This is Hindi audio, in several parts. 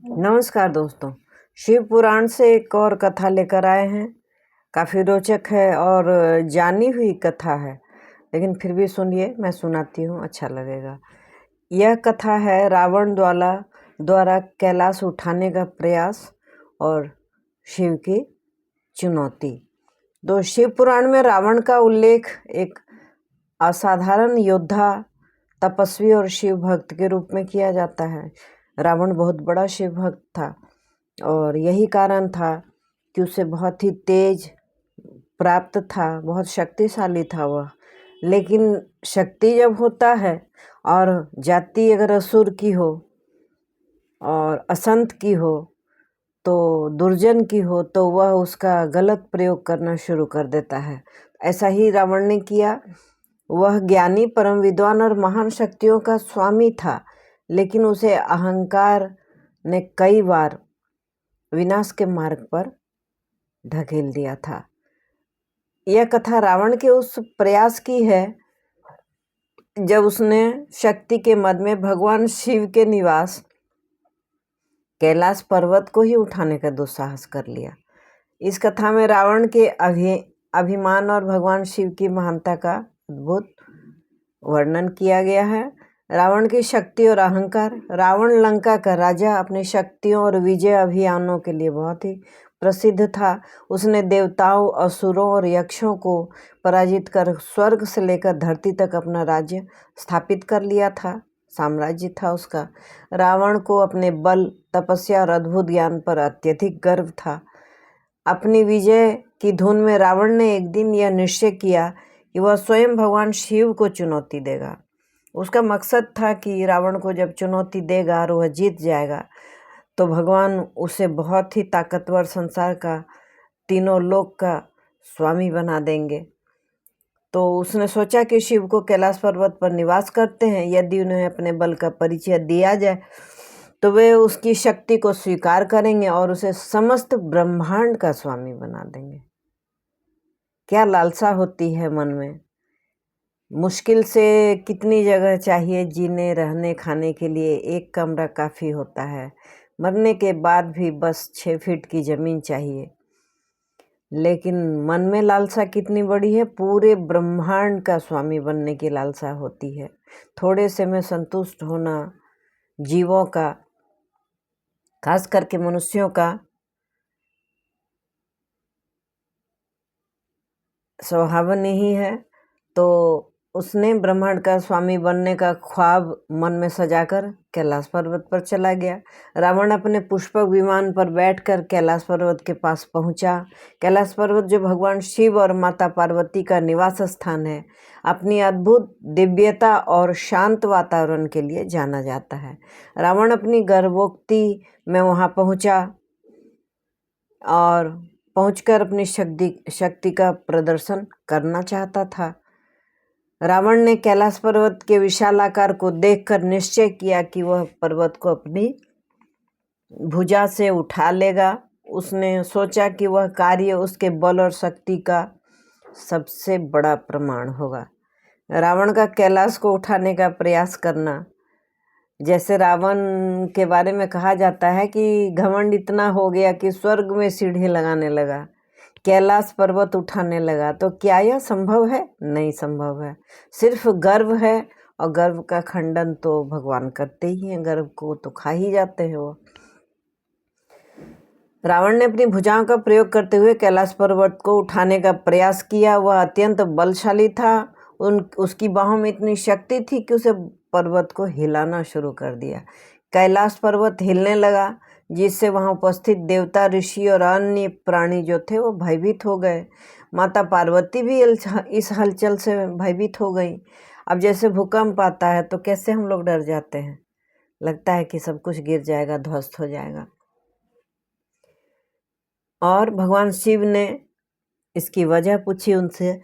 नमस्कार दोस्तों। शिव पुराण से एक और कथा लेकर आए हैं। काफ़ी रोचक है और जानी हुई कथा है, लेकिन फिर भी सुनिए, मैं सुनाती हूँ, अच्छा लगेगा। यह कथा है रावण द्वारा कैलाश उठाने का प्रयास और शिव की चुनौती। तो शिव पुराण में रावण का उल्लेख एक असाधारण योद्धा, तपस्वी और शिव भक्त के रूप में किया जाता है। रावण बहुत बड़ा शिव भक्त था और यही कारण था कि उसे बहुत ही तेज प्राप्त था, बहुत शक्तिशाली था वह। लेकिन शक्ति जब होता है और जाति अगर असुर की हो और असंत की हो, तो दुर्जन की हो, तो वह उसका गलत प्रयोग करना शुरू कर देता है। ऐसा ही रावण ने किया। वह ज्ञानी, परम विद्वान और महान शक्तियों का स्वामी था, लेकिन उसे अहंकार ने कई बार विनाश के मार्ग पर ढकेल दिया था। यह कथा रावण के उस प्रयास की है जब उसने शक्ति के मद में भगवान शिव के निवास कैलाश पर्वत को ही उठाने का दुस्साहस कर लिया। इस कथा में रावण के अभिमान और भगवान शिव की महानता का अद्भुत वर्णन किया गया है। रावण की शक्ति और अहंकार। रावण लंका का राजा अपनी शक्तियों और विजय अभियानों के लिए बहुत ही प्रसिद्ध था। उसने देवताओं, असुरों और यक्षों को पराजित कर स्वर्ग से लेकर धरती तक अपना राज्य स्थापित कर लिया था, साम्राज्य था उसका। रावण को अपने बल, तपस्या और अद्भुत ज्ञान पर अत्यधिक गर्व था। अपनी विजय की धुन में रावण ने एक दिन यह निश्चय किया कि वह स्वयं भगवान शिव को चुनौती देगा। उसका मकसद था कि रावण को जब चुनौती देगा और वह जीत जाएगा, तो भगवान उसे बहुत ही ताकतवर, संसार का, तीनों लोक का स्वामी बना देंगे। तो उसने सोचा कि शिव को कैलाश पर्वत पर निवास करते हैं, यदि उन्हें अपने बल का परिचय दिया जाए तो वे उसकी शक्ति को स्वीकार करेंगे और उसे समस्त ब्रह्मांड का स्वामी बना देंगे। क्या लालसा होती है मन में। मुश्किल से कितनी जगह चाहिए जीने, रहने, खाने के लिए एक कमरा काफ़ी होता है। मरने के बाद भी बस 6 फीट की ज़मीन चाहिए। लेकिन मन में लालसा कितनी बड़ी है, पूरे ब्रह्मांड का स्वामी बनने की लालसा होती है। थोड़े से में संतुष्ट होना जीवों का, खास करके मनुष्यों का स्वभाव नहीं है। तो उसने ब्रह्मांड का स्वामी बनने का ख्वाब मन में सजाकर कैलाश पर्वत पर चला गया। रावण अपने पुष्पक विमान पर बैठकर कैलाश पर्वत के पास पहुंचा। कैलाश पर्वत, जो भगवान शिव और माता पार्वती का निवास स्थान है, अपनी अद्भुत दिव्यता और शांत वातावरण के लिए जाना जाता है। रावण अपनी गर्भोक्ति में वहां पहुंचा और पहुंचकर अपनी शक्ति का प्रदर्शन करना चाहता था। रावण ने कैलाश पर्वत के विशाल आकार को देखकर निश्चय किया कि वह पर्वत को अपनी भुजा से उठा लेगा। उसने सोचा कि वह कार्य उसके बल और शक्ति का सबसे बड़ा प्रमाण होगा। रावण का कैलाश को उठाने का प्रयास करना, जैसे रावण के बारे में कहा जाता है कि घमंड इतना हो गया कि स्वर्ग में सीढ़ी लगाने लगा, कैलाश पर्वत उठाने लगा। तो क्या यह संभव है? नहीं संभव है। सिर्फ गर्व है, और गर्व का खंडन तो भगवान करते ही हैं, गर्व को तो खा ही जाते हैं वो। रावण ने अपनी भुजाओं का प्रयोग करते हुए कैलाश पर्वत को उठाने का प्रयास किया। वह अत्यंत बलशाली था। उसकी बाहों में इतनी शक्ति थी कि उसे पर्वत को हिलाना शुरू कर दिया। कैलाश पर्वत हिलने लगा, जिससे वहां उपस्थित देवता, ऋषि और अन्य प्राणी जो थे वो भयभीत हो गए। माता पार्वती भी इस हलचल से भयभीत हो गई। अब जैसे भूकंप आता है तो कैसे हम लोग डर जाते हैं, लगता है कि सब कुछ गिर जाएगा, ध्वस्त हो जाएगा। और भगवान शिव ने इसकी वजह पूछी उनसे।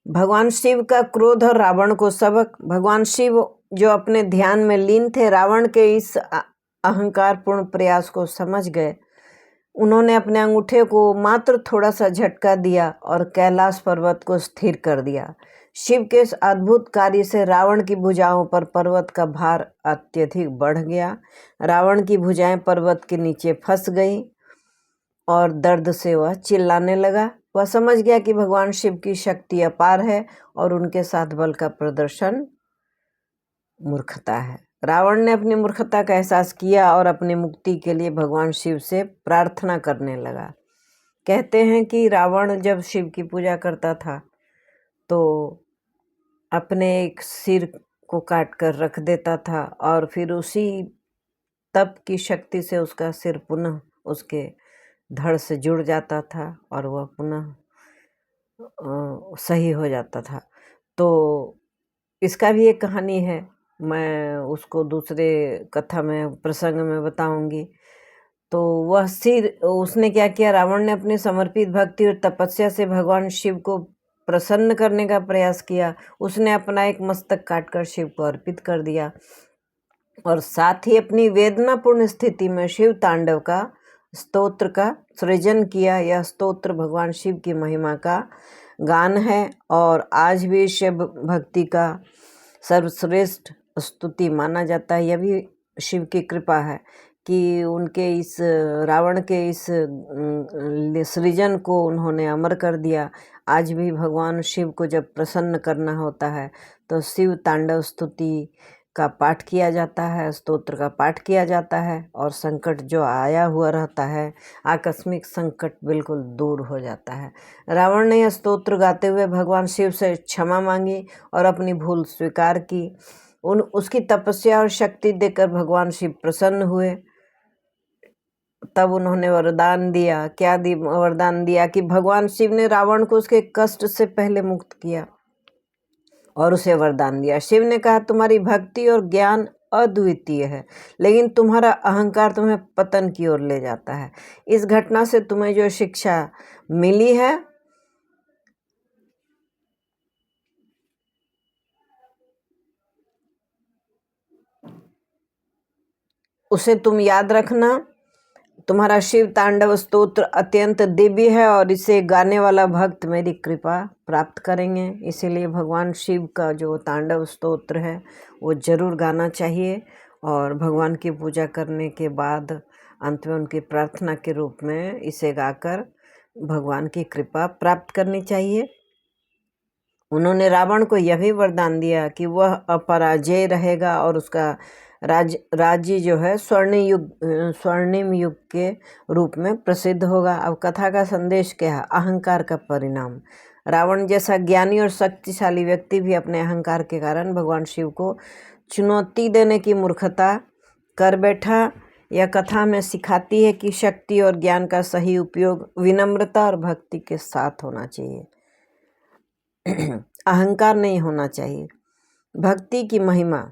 भगवान शिव का क्रोध और रावण को सबक। भगवान शिव, जो अपने ध्यान में लीन थे, रावण के इस अहंकारपूर्ण प्रयास को समझ गए। उन्होंने अपने अंगूठे को मात्र थोड़ा सा झटका दिया और कैलाश पर्वत को स्थिर कर दिया। शिव के इस अद्भुत कार्य से रावण की भुजाओं पर पर्वत का भार अत्यधिक बढ़ गया। रावण की भुजाएं पर्वत के नीचे फंस गई और दर्द से वह चिल्लाने लगा। वह समझ गया कि भगवान शिव की शक्ति अपार है और उनके साथ बल का प्रदर्शन मूर्खता है। रावण ने अपनी मूर्खता का एहसास किया और अपनी मुक्ति के लिए भगवान शिव से प्रार्थना करने लगा। कहते हैं कि रावण जब शिव की पूजा करता था तो अपने एक सिर को काट कर रख देता था और फिर उसी तप की शक्ति से उसका सिर पुनः उसके धड़ से जुड़ जाता था और वह पुनः सही हो जाता था। तो इसका भी एक कहानी है, मैं उसको दूसरे कथा में प्रसंग में बताऊंगी। तो वह सिर उसने क्या किया, रावण ने अपनी समर्पित भक्ति और तपस्या से भगवान शिव को प्रसन्न करने का प्रयास किया। उसने अपना एक मस्तक काटकर शिव को अर्पित कर दिया और साथ ही अपनी वेदनापूर्ण स्थिति में शिव तांडव का स्तोत्र का सृजन किया। यह स्तोत्र भगवान शिव की महिमा का गान है और आज भी शिव भक्ति का सर्वश्रेष्ठ स्तुति माना जाता है। यह भी शिव की कृपा है कि उनके इस रावण के इस सृजन को उन्होंने अमर कर दिया। आज भी भगवान शिव को जब प्रसन्न करना होता है तो शिव तांडव स्तुति का पाठ किया जाता है, स्तोत्र का पाठ किया जाता है और संकट जो आया हुआ रहता है, आकस्मिक संकट बिल्कुल दूर हो जाता है। रावण ने यह स्तोत्र गाते हुए भगवान शिव से क्षमा मांगी और अपनी भूल स्वीकार की। उसकी तपस्या और शक्ति देकर भगवान शिव प्रसन्न हुए। तब उन्होंने वरदान दिया। क्या वरदान दिया कि भगवान शिव ने रावण को उसके कष्ट से पहले मुक्त किया और उसे वरदान दिया। शिव ने कहा, तुम्हारी भक्ति और ज्ञान अद्वितीय है, लेकिन तुम्हारा अहंकार तुम्हें पतन की ओर ले जाता है। इस घटना से तुम्हें जो शिक्षा मिली है उसे तुम याद रखना। तुम्हारा शिव तांडव स्तोत्र अत्यंत दिव्य है और इसे गाने वाला भक्त मेरी कृपा प्राप्त करेंगे। इसीलिए भगवान शिव का जो तांडव स्तोत्र है वो जरूर गाना चाहिए और भगवान की पूजा करने के बाद अंत में उनकी प्रार्थना के रूप में इसे गाकर भगवान की कृपा प्राप्त करनी चाहिए। उन्होंने रावण को यह भी वरदान दिया कि वह अपराजेय रहेगा और उसका राज्य जो है स्वर्णिम युग के रूप में प्रसिद्ध होगा। अब कथा का संदेश क्या है? अहंकार का परिणाम। रावण जैसा ज्ञानी और शक्तिशाली व्यक्ति भी अपने अहंकार के कारण भगवान शिव को चुनौती देने की मूर्खता कर बैठा। यह कथा में सिखाती है कि शक्ति और ज्ञान का सही उपयोग विनम्रता और भक्ति के साथ होना चाहिए। अहंकार नहीं होना चाहिए। भक्ति की महिमा।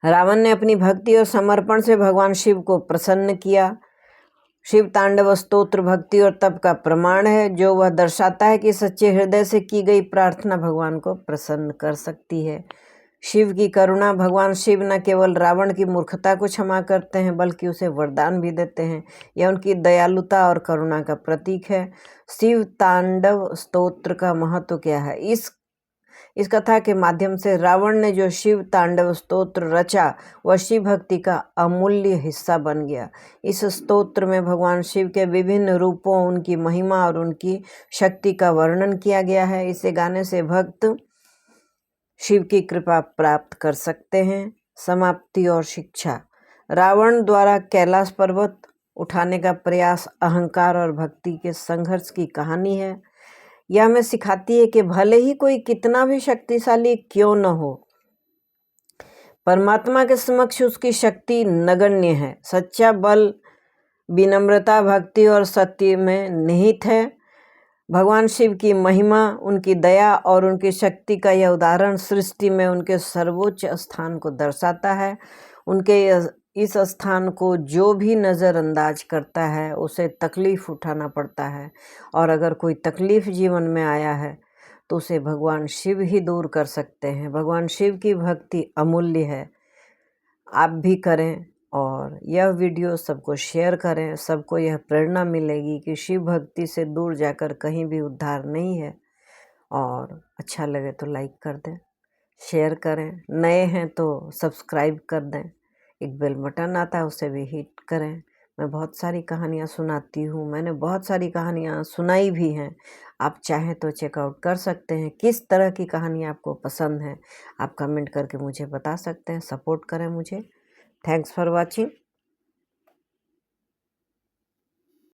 रावण ने अपनी भक्ति और समर्पण से भगवान शिव को प्रसन्न किया। शिव तांडव स्तोत्र भक्ति और तप का प्रमाण है, जो वह दर्शाता है कि सच्चे हृदय से की गई प्रार्थना भगवान को प्रसन्न कर सकती है। शिव की करुणा। भगवान शिव न केवल रावण की मूर्खता को क्षमा करते हैं बल्कि उसे वरदान भी देते हैं। यह उनकी दयालुता और करुणा का प्रतीक है। शिव तांडव स्तोत्र का महत्व क्या है? इस कथा के माध्यम से रावण ने जो शिव तांडव स्तोत्र रचा वह शिव भक्ति का अमूल्य हिस्सा बन गया। इस स्तोत्र में भगवान शिव के विभिन्न रूपों, उनकी महिमा और उनकी शक्ति का वर्णन किया गया है। इसे गाने से भक्त शिव की कृपा प्राप्त कर सकते हैं। समाप्ति और शिक्षा। रावण द्वारा कैलाश पर्वत उठाने का प्रयास अहंकार और भक्ति के संघर्ष की कहानी है। यह हमें सिखाती है कि भले ही कोई कितना भी शक्तिशाली क्यों न हो, परमात्मा के समक्ष उसकी शक्ति नगण्य है। सच्चा बल विनम्रता, भक्ति और सत्य में निहित है। भगवान शिव की महिमा, उनकी दया और उनकी शक्ति का यह उदाहरण सृष्टि में उनके सर्वोच्च स्थान को दर्शाता है। उनके इस स्थान को जो भी नज़रअंदाज करता है उसे तकलीफ उठाना पड़ता है, और अगर कोई तकलीफ जीवन में आया है तो उसे भगवान शिव ही दूर कर सकते हैं। भगवान शिव की भक्ति अमूल्य है। आप भी करें और यह वीडियो सबको शेयर करें। सबको यह प्रेरणा मिलेगी कि शिव भक्ति से दूर जाकर कहीं भी उद्धार नहीं है और अच्छा लगे तो लाइक कर दें, शेयर करें, नए हैं तो सब्सक्राइब कर दें, एक बेल बटन आता है उसे भी हिट करें। मैं बहुत सारी कहानियाँ सुनाती हूँ, मैंने बहुत सारी कहानियाँ सुनाई भी हैं, आप चाहें तो चेकआउट कर सकते हैं। किस तरह की कहानी आपको पसंद है आप कमेंट करके मुझे बता सकते हैं। सपोर्ट करें मुझे। Thanks for watching.